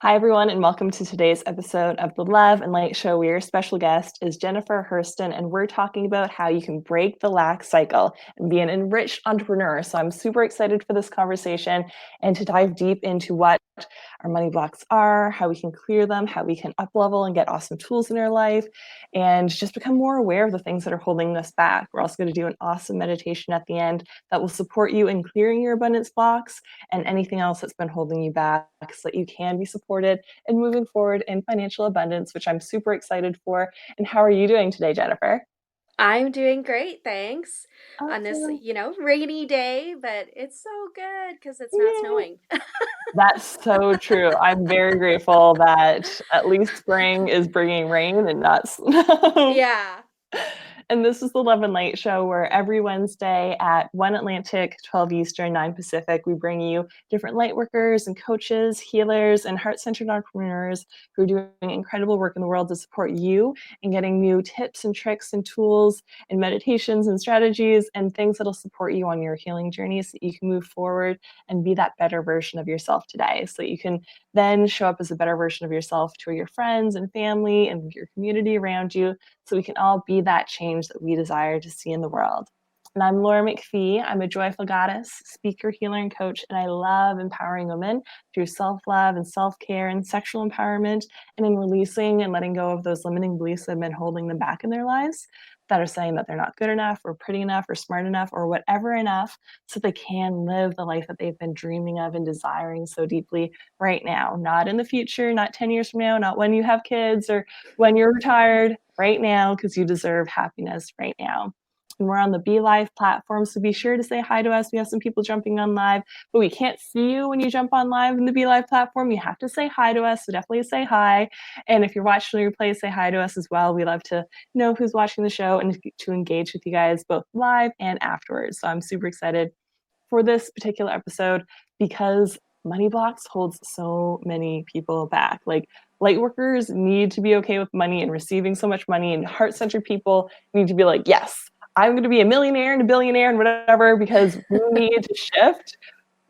Hi, everyone, and welcome to today's episode of the Love and Light Show. Your special guest is Jennifer Hourston, and we're talking about how you can break the lack cycle and be an enriched entrepreneur. So I'm super excited for this conversation and to dive deep into what our money blocks are, how we can clear them, how we can up level and get awesome tools in our life, and just become more aware of the things that are holding us back. We're also going to do an awesome meditation at the end that will support you in clearing your abundance blocks and anything else that's been holding you back so that you can be supported and moving forward in financial abundance, which I'm super excited for. And how are you doing today, Jennifer? I'm doing great, thanks. On this, Awesome. rainy day, but it's so good because it's not Yay. snowing. That's so true. I'm very grateful that at least spring is bringing rain and not snow. Yeah. And this is the Love and Light Show, where every Wednesday at 1 Atlantic, 12 Eastern, 9 Pacific, we bring you different light workers and coaches, healers, and heart-centered entrepreneurs who are doing incredible work in the world to support you in getting new tips and tricks and tools and meditations and strategies and things that'll support you on your healing journey so that you can move forward and be that better version of yourself today, so that you can then show up as a better version of yourself to your friends and family and your community around you, so we can all be that change that we desire to see in the world. And I'm Laura McPhee. I'm a joyful goddess, speaker, healer, and coach, and I love empowering women through self-love and self-care and sexual empowerment, and in releasing and letting go of those limiting beliefs that have been holding them back in their lives, that are saying that they're not good enough or pretty enough or smart enough or whatever enough, so they can live the life that they've been dreaming of and desiring so deeply right now, not in the future, not 10 years from now, not when you have kids or when you're retired, right now, because you deserve happiness right now. And we're on the Be Live platform, so be sure to say hi to us. We have some people jumping on live, but we can't see you when you jump on live in the Be Live platform. You have to say hi to us, so definitely say hi. And if you're watching the replay, say hi to us as well. We love to know who's watching the show and to engage with you guys both live and afterwards. So I'm super excited for this particular episode because money blocks holds so many people back. Like, light workers need to be okay with money and receiving so much money, and heart-centered people need to be like, yes, I'm going to be a millionaire and a billionaire and whatever, because we need to shift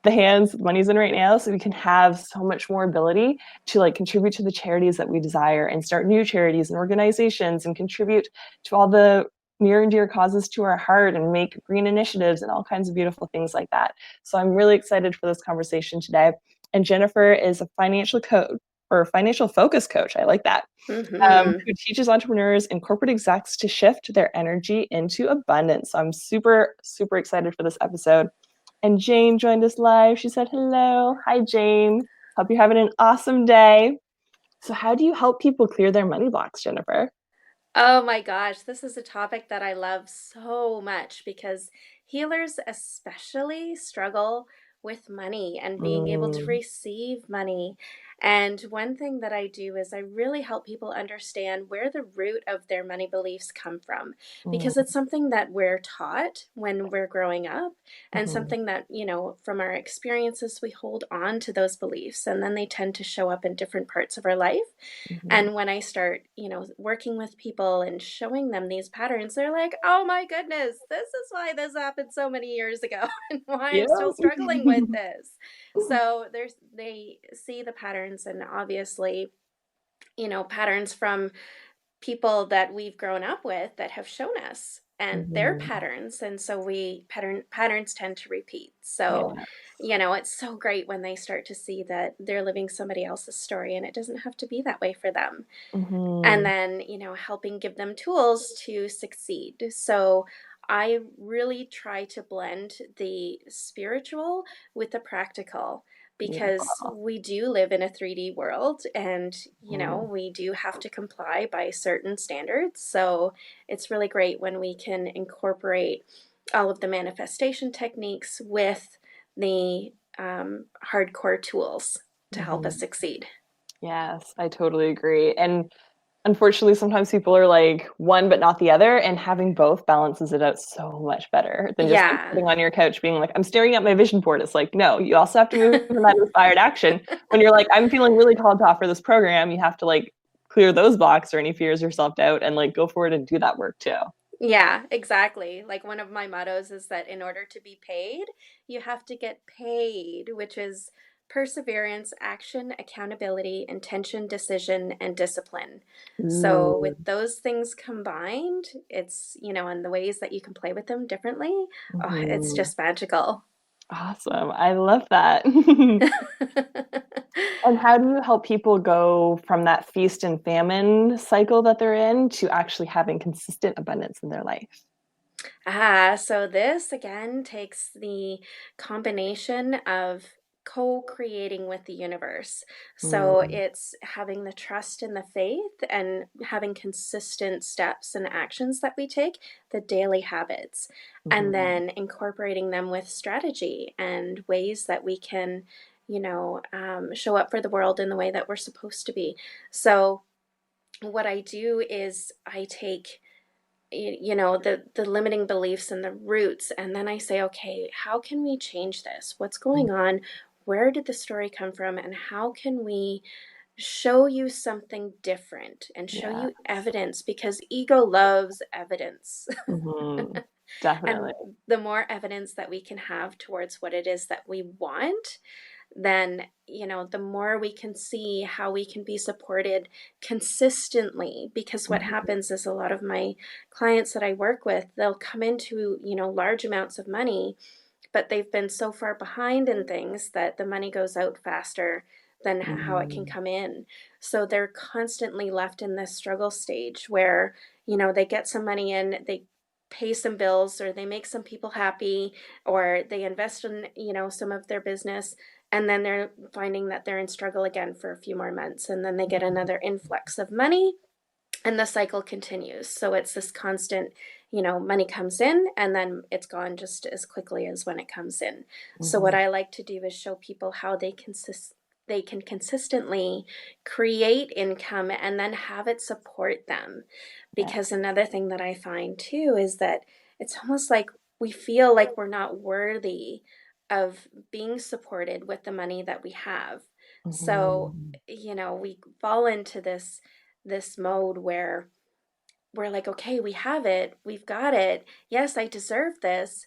the hands money's in right now so we can have so much more ability to like contribute to the charities that we desire and start new charities and organizations and contribute to all the near and dear causes to our heart and make green initiatives and all kinds of beautiful things like that. So I'm really excited for this conversation today. And Jennifer is a financial coach or financial focus coach. I like that. Hmm. Who teaches entrepreneurs and corporate execs to shift their energy into abundance. So I'm super, super excited for this episode. And Jane joined us live. She said, hello. Hi, Jane. Hope you're having an awesome day. So, how do you help people clear their money blocks, Jennifer? Oh my gosh, this is a topic that I love so much because healers especially struggle with money and being able to Mm, receive money. And one thing that I do is I really help people understand where the root of their money beliefs come from, because mm, it's something that we're taught when we're growing up, and mhm, something that, from our experiences, we hold on to those beliefs, and then they tend to show up in different parts of our life. mhm. And when I start, working with people and showing them these patterns, they're like, oh my goodness, this is why this happened so many years ago and why Yeah. I'm still struggling with this. So they see the patterns, and obviously, patterns from people that we've grown up with that have shown us and their Mhm. patterns, and so we patterns tend to repeat. So Yeah. it's so great when they start to see that they're living somebody else's story and it doesn't have to be that way for them, and Mhm. then helping give them tools to succeed. So I really try to blend the spiritual with the practical, because Beautiful. we do live in a 3D world, and Mhm. we do have to comply by certain standards. So it's really great when we can incorporate all of the manifestation techniques with the hardcore tools to help us Mhm. succeed. Yes, I totally agree. And unfortunately, sometimes people are like one but not the other, and having both balances it out so much better than just like Yeah. sitting on your couch being like, I'm staring at my vision board. It's like, no, you also have to move in that inspired action. When you're like, I'm feeling really called to offer this program, you have to like clear those blocks or any fears or self doubt and like go forward and do that work too. Yeah, exactly. Like, one of my mottos is that in order to be paid, you have to get paid, which is perseverance, action, accountability, intention, decision, and discipline. So, Ooh. with those things combined, it's, and the ways that you can play with them differently, oh, it's Mhm. just magical. Awesome. I love that. And how do you help people go from that feast and famine cycle that they're in to actually having consistent abundance in their life? So this again takes the combination of co-creating with the universe. So Mm, it's having the trust and the faith and having consistent steps and actions that we take, the daily habits, and mhm, then incorporating them with strategy and ways that we can, show up for the world in the way that we're supposed to be. So what I do is I take the limiting beliefs and the roots, and then I say, okay, how can we change this? What's mm, going on? Where did the story come from, and how can we show you something different and show yeah. you evidence, because ego loves evidence. Mhm. Definitely. And the more evidence that we can have towards what it is that we want, then the more we can see how we can be supported consistently. Because what Mhm, happens is a lot of my clients that I work with, they'll come into large amounts of money, but they've been so far behind in things that the money goes out faster than how it can mm, come in. So they're constantly left in this struggle stage where, they get some money in, they pay some bills, or they make some people happy, or they invest in, some of their business, and then they're finding that they're in struggle again for a few more months, and then they get another influx of money, and the cycle continues. So it's this constant, money comes in and then it's gone just as quickly as when it comes in. So what mhm, I like to do is show people how they can consistently create income and then have it support them. yeah. Because another thing that I find too is that it's almost like we feel like we're not worthy of being supported with the money that we have. So, Mhm, we fall into this mode where we're like, okay, we have it, we've got it. Yes, I deserve this,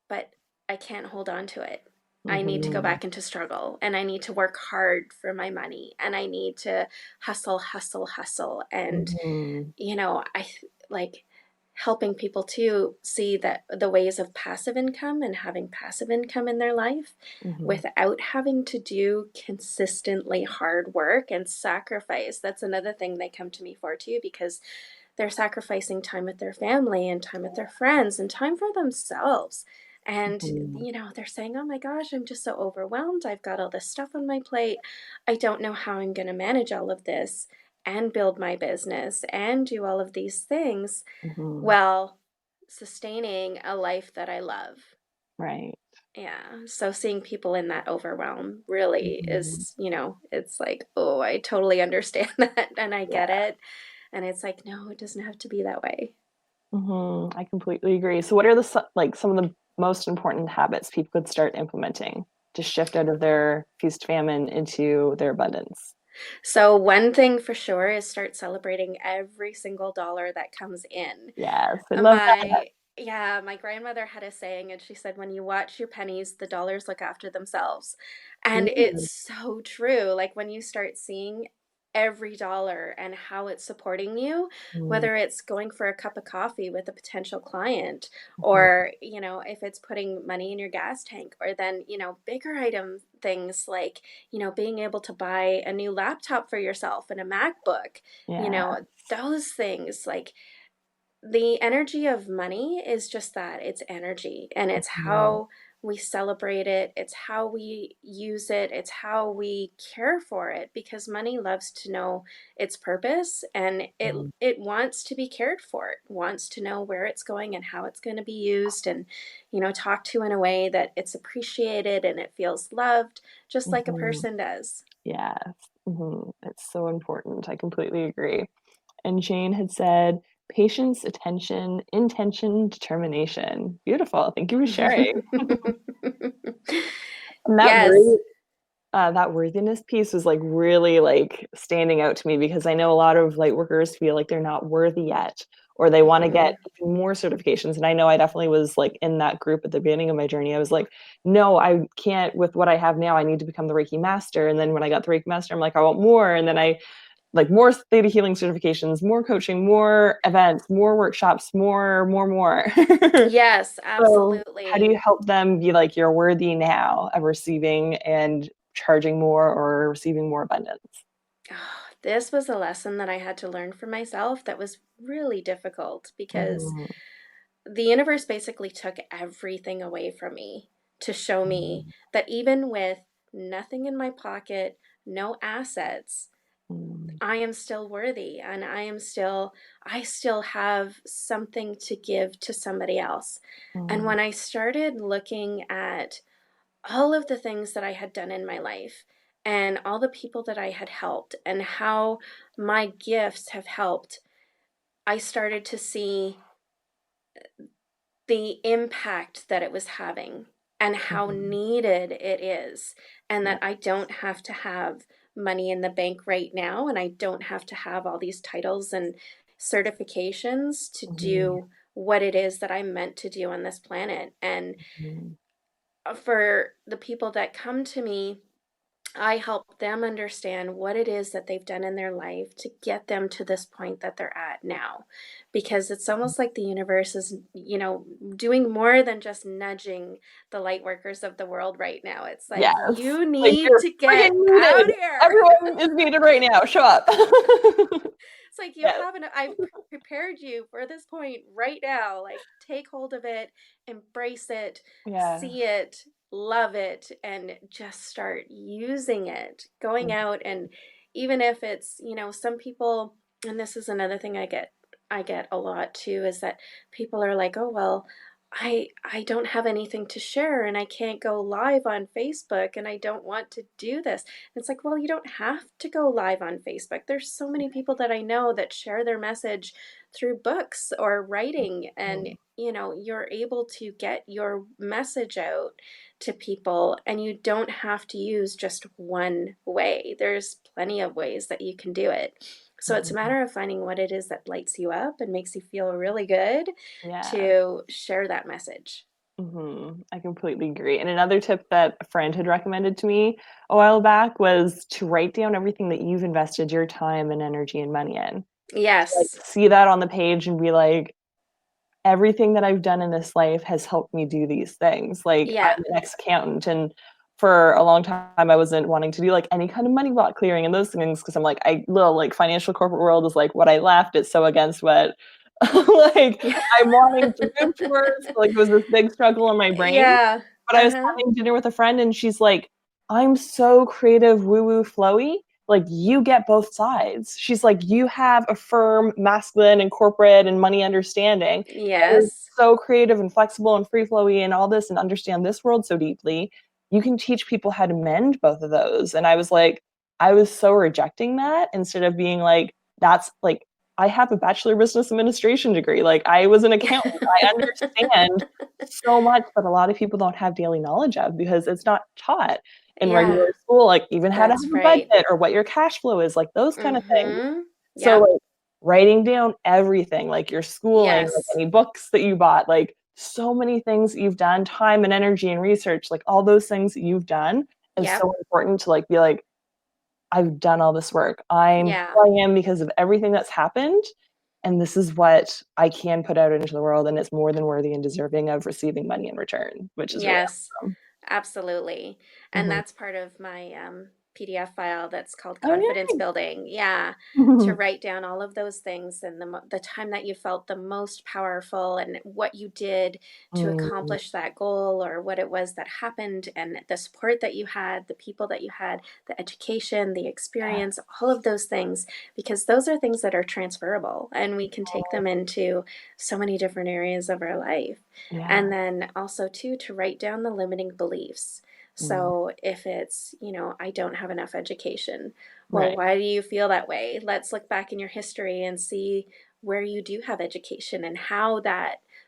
but I can't hold on to it. I need to go mhm, back into struggle, and I need to work hard for my money, and I need to hustle, hustle, hustle. And, mhm, like helping people to see that the ways of passive income and having passive income in their life mhm, without having to do consistently hard work and sacrifice. That's another thing they come to me for too, because they're sacrificing time with their family and time with their friends and time for themselves. And, mhm, they're saying, oh my gosh, I'm just so overwhelmed. I've got all this stuff on my plate. I don't know how I'm going to manage all of this and build my business and do all of these things mhm. while sustaining a life that I love. Right. Yeah. So seeing people in that overwhelm really Mhm. is, it's like, oh, I totally understand that and I get Yeah. it. And it's like, no, it doesn't have to be that way. Mhm. I completely agree. So what are like some of the most important habits people could start implementing to shift out of their feast famine into their abundance? So one thing for sure is start celebrating every single dollar that comes in. Yes, I love that. My grandmother had a saying, and she said, when you watch your pennies, the dollars look after themselves. And it's Mm, so true. Like when you start seeing every dollar and how it's supporting you, mm, whether it's going for a cup of coffee with a potential client, mhm, or, if it's putting money in your gas tank, or then, bigger item things like, being able to buy a new laptop for yourself and a MacBook, yeah, those things. Like the energy of money is just that, it's energy, and it's mhm, how we celebrate it, it's how we use it, it's how we care for it, because money loves to know its purpose, and it mhm, it wants to be cared for, it wants to know where it's going and how it's going to be used, and talked to in a way that it's appreciated and it feels loved, just like a mhm. person does. Yes. Mhm. It's so important. I completely agree. And Jane had said, patience, attention, intention, determination. Beautiful. Thank you for sharing. And that Yes. really That worthiness piece was like really like standing out to me because I know a lot of light workers feel like they're not worthy yet, or they want to get Hmm. even more certifications. And I know I definitely was like in that group at the beginning of my journey. I was like, no, I can't with what I have now. I need to become the Reiki master. And then when I got the Reiki master, I'm like, I want more. And then I like more theta healing certifications, more coaching, more events, more workshops, more. Yes, So, how do absolutely. you help them be like, you're worthy now of receiving and charging more or receiving more abundance? This was a lesson that I had to learn for myself that was really difficult because Mm, the universe basically took everything away from me to show me mm, that even with nothing in my pocket, no assets, mm, I am still worthy and I still have something to give to somebody else. And mm, when I started looking at all of the things that I had done in my life and all the people that I had helped and how my gifts have helped, I started to see the impact that it was having and how mhm. needed it is, and Yeah. that I don't have to have money in the bank right now, and I don't have to have all these titles and certifications to Mhm, do what it is that I'm meant to do on this planet. And mhm, for the people that come to me, I help them understand what it is that they've done in their life to get them to this point that they're at now. Because it's mhm. almost like the universe is, doing more than just nudging the light workers of the world right now. It's like, Yes. you Like, need you're to get friggin' out needed. here. Everyone is needed right now. Show up. It's like you Yes. haven't, I've prepared you for this point right now. Like, take hold of it, embrace it, Yes. see it, love it, and just start using it. Going Mhm, out, and even if it's, some people, and this is another thing I get a lot too, is that people are like, "Oh, well, I don't have anything to share and I can't go live on Facebook and I don't want to do this." It's like, well, you don't have to go live on Facebook. There's so many people that I know that share their message through books or writing, and mhm, you're able to get your message out to people, and you don't have to use just one way. There's plenty of ways that you can do it. So it's a mhm. matter of finding what it is that lights you up and makes you feel really good Yeah. to share that message. I completely agree. And another tip that a friend had recommended to me a while back was to write down everything that you've invested your time and energy and money in. To like Yes. see that on the page and be like, everything that I've done in this life has helped me do these things. Like Yeah. I'm an ex-accountant and for a long time I wasn't wanting to do like any kind of money block clearing and those things because I'm like I little like financial corporate world is like what I left. It's so against what like Yeah. I'm wanting to move towards. Like it was this big struggle in my brain. Yeah. But I was Uh-huh. having dinner with a friend and she's like, I'm so creative, woo-woo flowy. Like you get both sides. She's like, you have a firm masculine and corporate and money understanding. And you're Yes. so creative and flexible and free flowy and all this and understand this world so deeply. You can teach people how to mend both of those. And I was like, I was so rejecting that instead of being like, that's like, I have a bachelor of business administration degree. Like I was an accountant. I understand so much that a lot of people don't have daily knowledge of because it's not taught in Yeah, regular school, like even how to that's have a right. budget or what your cash flow is, like those kind of things. Mm-hmm. So Yep. like writing down everything, like your schooling, like Yes. any books that you bought, like so many things that you've done, time and energy and research, like all those things that you've done is Yep. so important to like be like, I've done all this work. I'm Yeah. who I am because of everything that's happened. And this is what I can put out into the world. And it's more than worthy and deserving of receiving money in return, which is really Yes. awesome. Absolutely. And Mhm. that's part of my PDF file that's called Oh, confidence yay. building. Yeah, to write down all of those things and the time that you felt the most powerful and what you did to Mm, accomplish that goal, or what it was that happened, and the support that you had, the people that you had, the education, the yeah. experience, all of those things, because those are things that are transferable and we can take them into so many different areas of our life. Yeah. And then also too, to write down the limiting beliefs. Mm, So if it's, I don't have enough education, well, right. why do you feel that way? Let's look back in your history and see where you do have education and how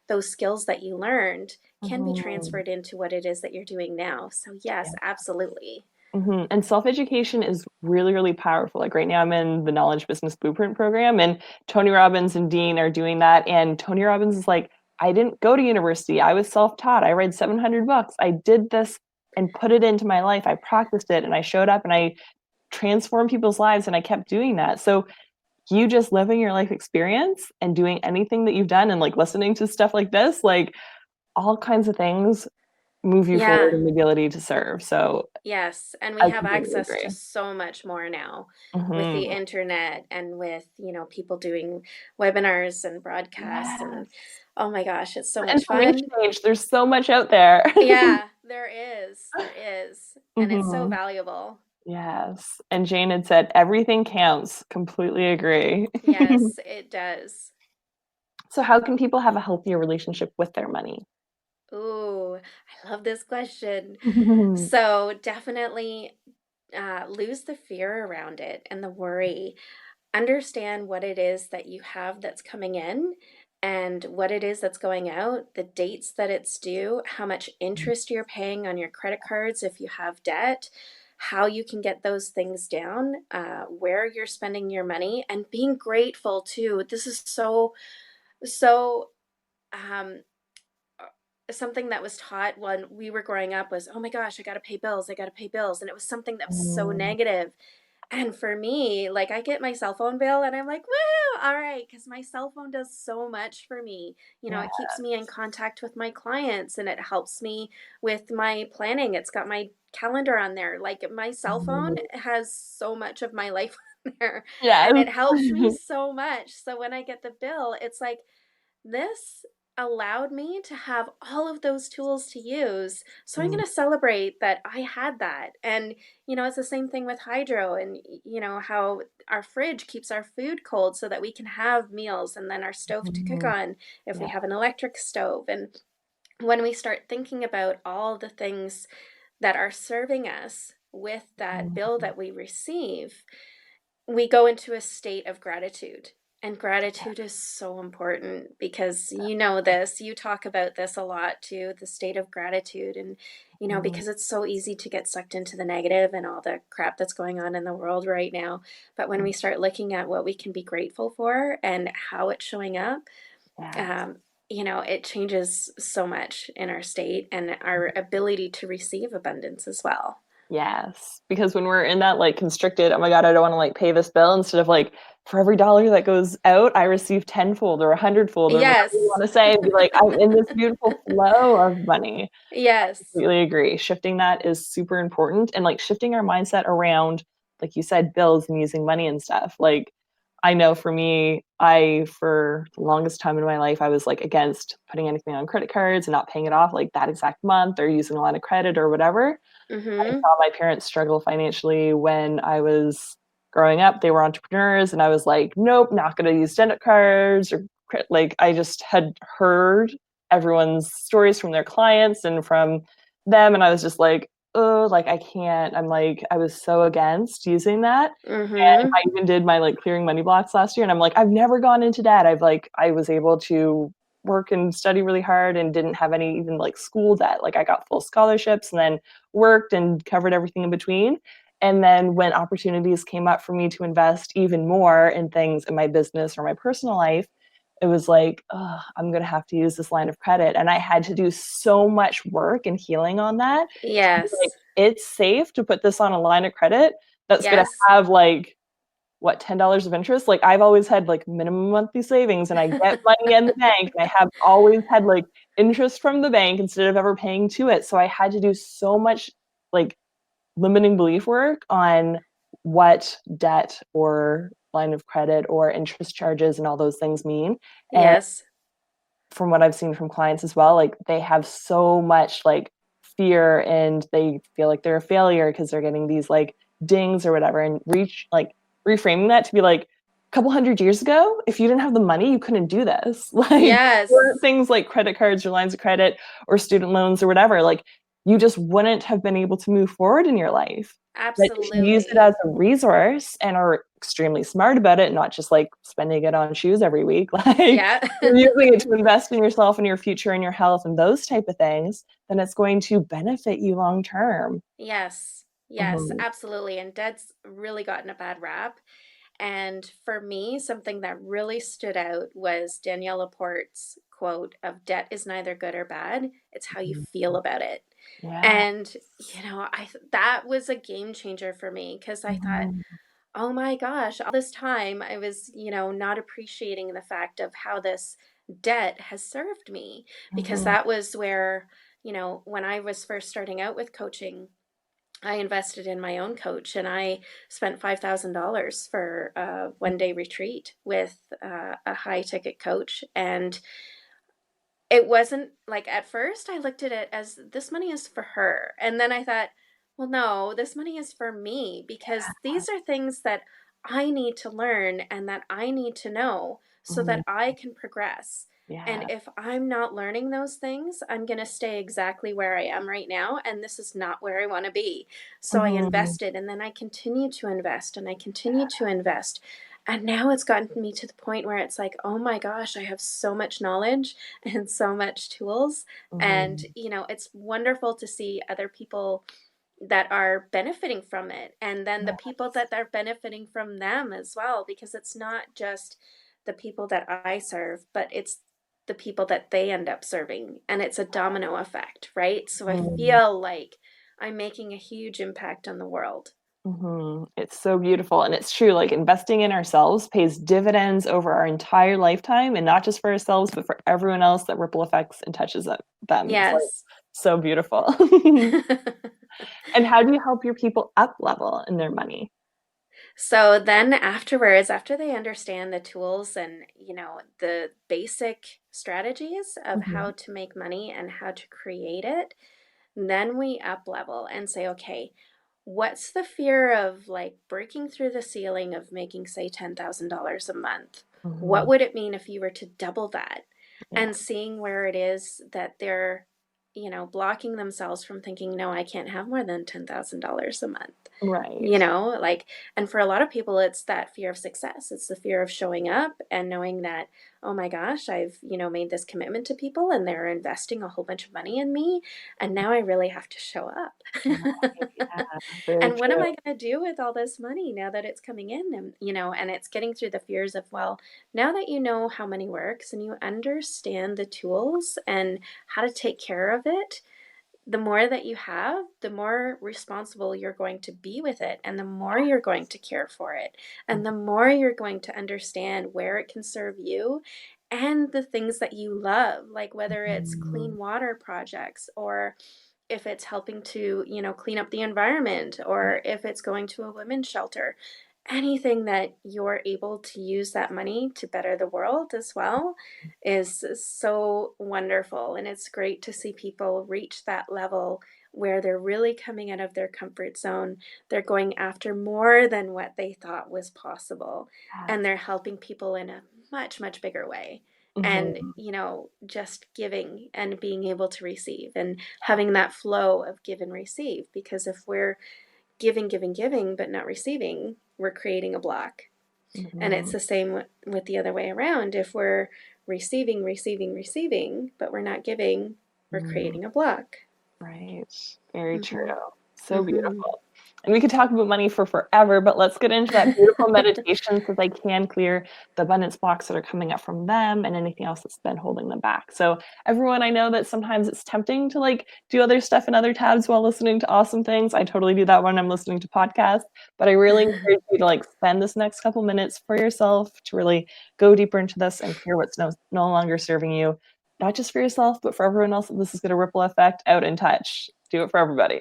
those skills that you learned can be Mhm. transferred into what it is that you're doing now. So yes, Yeah. absolutely. And self-education is really, really powerful. Like right now, I'm in the Knowledge Business Blueprint program, and Tony Robbins and Dean are doing that. And Tony Robbins is like, I didn't go to university. I was self-taught. I read 700 books. I did this and put it into my life. I practiced it and I showed up and I transformed people's lives and I kept doing that. So you just living your life experience and doing anything that you've done and like listening to stuff like this, like all kinds of things move you forward Yeah. in the ability to serve. So Yes, and we I have completely access to agree. so much more now with the Hmm. internet and with, people doing webinars and broadcasts and Yes. oh my gosh, it's so The much information fun. age, there's so much out there. Yeah, there is. There is. And it's so Hmm. valuable. Yes. And Jane had said everything counts. Completely agree. Yes, it does. So how can people have a healthier relationship with their money? Ooh, I love this question. So definitely lose the fear around it and the worry. Understand what it is that you have that's coming in and what it is that's going out, the dates that it's due, how much interest you're paying on your credit cards if you have debt, how you can get those things down, where you're spending your money, and being grateful too. This is so, um, something that was taught when we were growing up was, oh my gosh, I got to pay bills. I got to pay bills. And it was something that was so Mm, negative. And for me, like I get my cell phone bill and I'm like, woo, all right, because my cell phone does so much for me. yeah. It keeps me in contact with my clients and it helps me with my planning. It's got my calendar on there. Like my cell phone Mm, has so much of my life on there yes. and it helps me so much. So when I get the bill, it's like, this allowed me to have all of those tools to use. So I'm Mm, going to celebrate that I had that. And, it's the same thing with hydro and, how our fridge keeps our food cold so that we can have meals and then our stove to cook mm, on if we yeah. have an electric stove. And when we start thinking about all the things that are serving us with that bill Mm, that we receive, we go into a state of gratitude. And yeah. gratitude is so important because you know this, you talk about this a lot too, the state of gratitude. And, Mm, because it's so easy to get sucked into the negative and all the crap that's going on in the world right now. But when mm, we start looking at what we can be grateful for and how it's showing up, yes. um, it changes so much in our state and our ability to receive abundance as well. Yes, because when we're in that like constricted, oh my God, I don't want to like pay this bill instead of like for every dollar that goes out, I receive tenfold or a hundredfold or whatever you Yes. want to say, and be like, I'm in this beautiful flow of money. Yes. Completely agree. Shifting that is super important and like shifting our mindset around, like you said, bills and using money and stuff. Like I know for me, I for the longest time in my life, I was like against putting anything on credit cards and not paying it off like that exact month or using a line of credit or whatever. I Mm-hmm. saw my parents struggle financially when I was growing up. They were entrepreneurs, and I was like, nope, not going to use debit cards or like I just had heard everyone's stories from their clients and from them, and I was just like, oh, like I can't. I'm like, I was so against using that. And Mm-hmm. I even did my like clearing money blocks last year, and I'm like, I've never gone into debt. I was able to work and study really hard and didn't have any even like school debt. Like I got full scholarships and then worked and covered everything in between. And then when opportunities came up for me to invest even more in things in my business or my personal life, it was like, oh, I'm going to have to use this line of credit. And I had to do so much work and healing on that to be like, Yes. it's safe to put this on a line of credit that's going to Yes. have like what, $10 of interest. Like I've always had like minimum monthly savings and I get money in the bank and I have always had like interest from the bank instead of ever paying to it. So I had to do so much like limiting belief work on what debt or line of credit or interest charges and all those things mean. And Yes. from what I've seen from clients as well, like they have so much like fear and they feel like they're a failure because they're getting these like dings or whatever, and reach like reframing that to be like a couple hundred years ago, if you didn't have the money, you couldn't do this. Like weren't Yes. things like credit cards or lines of credit or student loans or whatever, like you just wouldn't have been able to move forward in your life. But if you use it as Absolutely. a resource and are extremely smart about it, not just like spending it on shoes every week, like Yeah. you're using it to invest in yourself and your future and your health and those type of things, then it's going to benefit you long term. Yes. Yes, Mhm. absolutely. And debt's really gotten a bad rap. And for me, something that really stood out was Danielle Laporte's quote of debt is neither good or bad, it's how you feel about it. Yeah. And that was a game changer for me because I thought, Mhm. oh my gosh, all this time I was, not appreciating the fact of how this debt has served me because Mhm. that was where, when I was first starting out with coaching, I invested in my own coach and I spent $5,000 for a 1 day retreat with a high ticket coach. And it wasn't like at first I looked at it as this money is for her. And then I thought, well, no, this money is for me because these are things that I need to learn and that I need to know so Mhm. that I can progress. And Yeah. if I'm not learning those things, I'm going to stay exactly where I am right now. And this is not where I want to be. So I Mhm. invested and then I continue to invest and I continue to invest. And now it's gotten me to the point where it's like, oh my gosh, I have so much knowledge and so much tools. And, Mhm. it's wonderful to see other people that are benefiting from it. And then the people Yes. that are benefiting from them as well, because it's not just the people that I serve, but it's the people that they end up serving. And it's a domino effect, right? So I Mhm. feel like I'm making a huge impact on the world. Mhm. It's so beautiful, and it's true, like, investing in ourselves pays dividends over our entire lifetime, and not just for ourselves, but for everyone else that ripple effects and touches them. It's, like, Yes. so beautiful. And how do you help your people up level in their money? So then afterwards, after they understand the tools and, the basic strategies of Mhm. how to make money and how to create it, then we up level and say, okay, what's the fear of like breaking through the ceiling of making, say, $10,000 a month? What Mhm. would it mean if you were to double that? Yeah. And seeing where it is that they're, blocking themselves from thinking, no, I can't have more than $10,000 a month. Right. Like, and for a lot of people, it's that fear of success. It's the fear of showing up and knowing that, oh my gosh, I've, made this commitment to people and they're investing a whole bunch of money in me. And now I really have to show up. Right, yeah, very And what am true. I going to do with all this money now that it's coming in? And, and it's getting through the fears of, well, now that you know how money works and you understand the tools and how to take care of it, the more that you have, the more responsible you're going to be with it, and the more you're going to care for it, and the Mhm. more you're going to understand where it can serve you and the things that you love, like whether it's Mhm. clean water projects or if it's helping to, clean up the environment or if it's going to a women's shelter. Anything that you're able to use that money to better the world as well is so wonderful. And it's great to see people reach that level where they're really coming out of their comfort zone. They're going after more than what they thought was possible. And Yes. they're helping people in a much, much bigger way. And, Mhm. just giving and being able to receive and having that flow of give and receive. Because if we're giving, giving, giving, but not receiving, we're creating a block. And it's Mhm. the same with the other way around. If we're receiving, receiving, receiving, but we're not giving, we're Mhm. creating a block. Right. Very true. Hmm. So Hmm. beautiful. And we could talk about money for forever, but let's get into that beautiful meditation so they can clear the abundance blocks that are coming up from them and anything else that's been holding them back. So, everyone, I know that sometimes it's tempting to like do other stuff in other tabs while listening to awesome things. I totally do that when I'm listening to podcasts, but I really encourage you to like spend this next couple minutes for yourself to really go deeper into this and clear what's no longer serving you, not just for yourself, but for everyone else that this is going to ripple effect out and touch. Do it for everybody.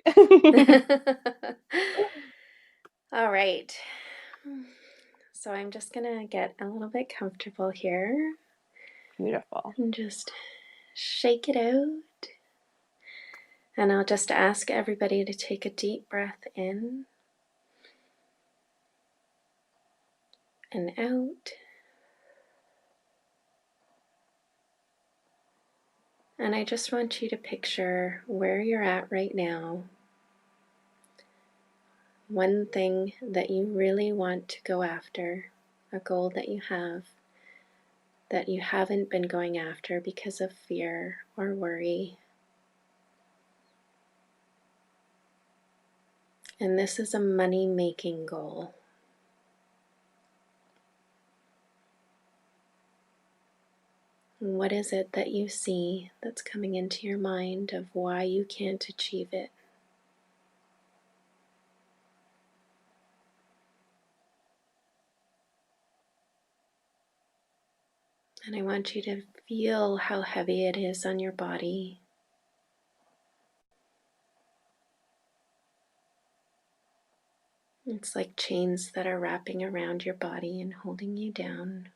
All right. So I'm just going to get a little bit comfortable here Beautiful. and just shake it out. And I'll just ask everybody to take a deep breath in and out. And I just want you to picture where you're at right now. One thing that you really want to go after, a goal that you have that you haven't been going after because of fear or worry. And this is a money-making goal. What is it that you see that's coming into your mind of why you can't achieve it? And I want you to feel how heavy it is on your body. It's like chains that are wrapping around your body and holding you down.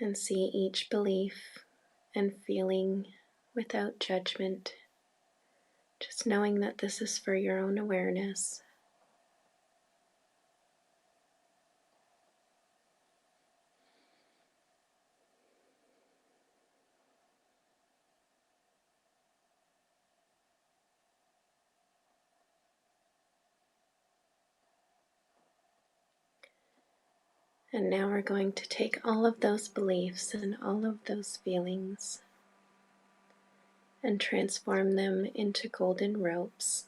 And see each belief and feeling without judgment, just knowing that this is for your own awareness. And now we're going to take all of those beliefs and all of those feelings and transform them into golden ropes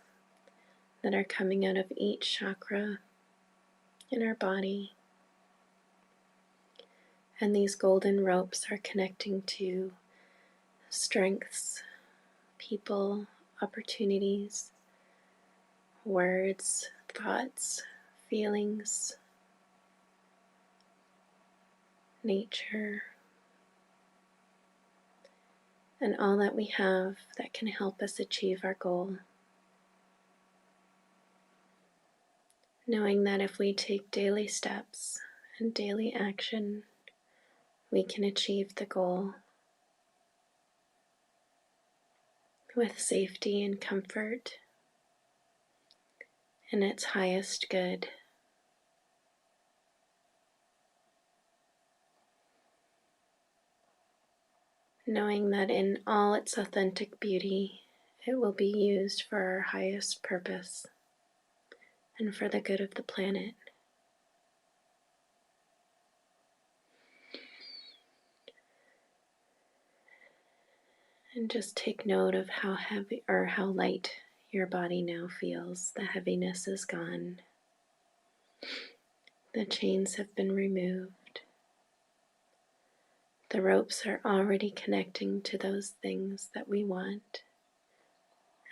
that are coming out of each chakra in our body. And these golden ropes are connecting to strengths, people, opportunities, words, thoughts, feelings, nature, and all that we have that can help us achieve our goal. Knowing that if we take daily steps and daily action, we can achieve the goal with safety and comfort and its highest good. Knowing that in all its authentic beauty, it will be used for our highest purpose and for the good of the planet. And just take note of how heavy or how light your body now feels. The heaviness is gone. The chains have been removed. The ropes are already connecting to those things that we want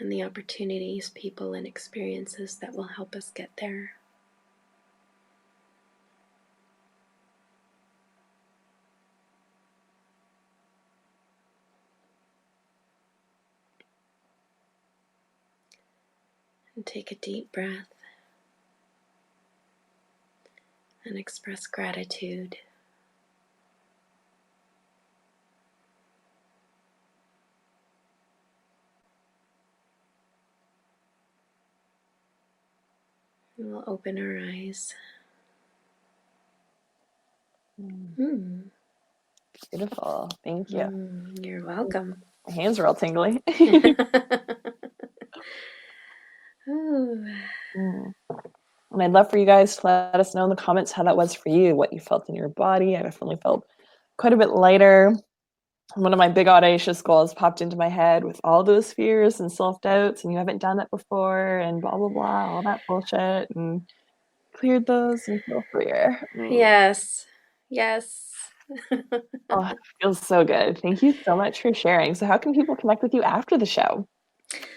and the opportunities, people, and experiences that will help us get there. And take a deep breath and express gratitude. And we'll open our eyes. Beautiful. Thank you. You're welcome. My hands are all tingly. Ooh. And I'd love for you guys to let us know in the comments how that was for you, what you felt in your body. I definitely felt quite a bit lighter. One of my big audacious goals popped into my head with all those fears and self-doubts, and you haven't done that before, and blah, blah, blah, all that bullshit, and cleared those and feel freer. Yes. Yes. Oh, it feels so good. Thank you so much for sharing. So how can people connect with you after the show?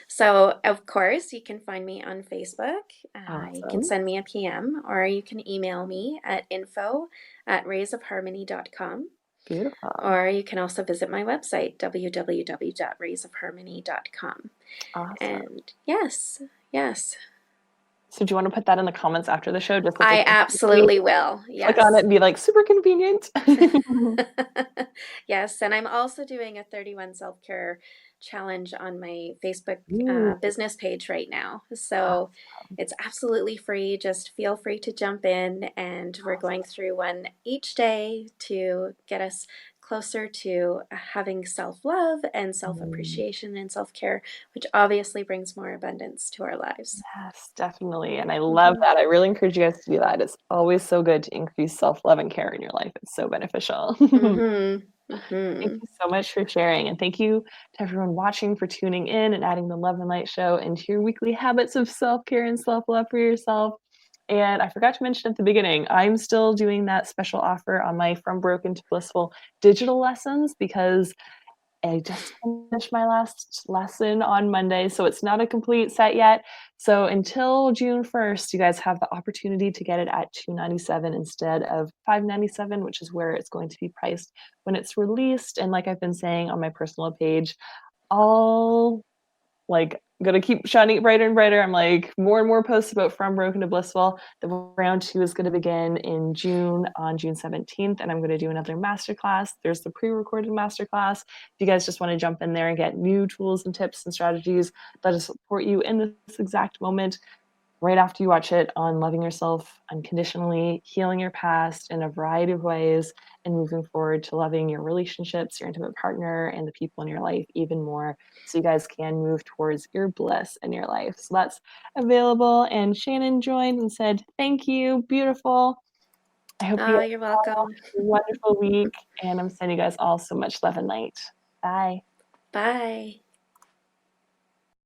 So, of course, you can find me on Facebook. You can Awesome. send me a PM or you can email me at info@raysofharmony.com. Beautiful. Or you can also visit my website, www.raysofharmony.com. Awesome. And yes, yes. So do you want to put that in the comments after the show? Just I absolutely will. click on it Yes. and be like, super convenient. Yes, and I'm also doing a 31 self-care challenge on my Facebook Ooh, business page right now. So awesome. it's absolutely free. Just feel free to jump in, and we're going through one each day to get us closer to having self-love and Mm. self-appreciation and self-care, which obviously brings more abundance to our lives. Yes, definitely, and I love Mm-hmm. that. I really encourage you guys to do that. It's always so good to increase self-love and care in your life. It's so beneficial. Mm-hmm. Thank Mm-hmm. you so much for sharing, and thank you to everyone watching for tuning in and adding the Love and Light Show into your weekly habits of self-care and self-love for yourself. And I forgot to mention at the beginning, I'm still doing that special offer on my From Broken to Blissful digital lessons because I just finished my last lesson on Monday, so it's not a complete set yet. So until June 1st, you guys have the opportunity to get it at $297 instead of $597, which is where it's going to be priced when it's released. And like I've been saying on my personal page, all like gonna keep shining brighter and brighter. I'm like more and more posts about From Broken to Blissful. The round two is gonna begin in June on June 17th, and I'm gonna do another masterclass. There's the pre-recorded masterclass. If you guys just want to jump in there and get new tools and tips and strategies that'll support you in this exact moment, right after you watch it on loving yourself unconditionally, healing your past in a variety of ways, and moving forward to loving your relationships, your intimate partner, and the people in your life even more so you guys can move towards your bliss in your life. So that's available. And Shannon joined and said, "Thank you. Beautiful. I hope you Oh, guys you're all welcome. have a wonderful week. And I'm sending you guys all so much love and light. Bye." Bye.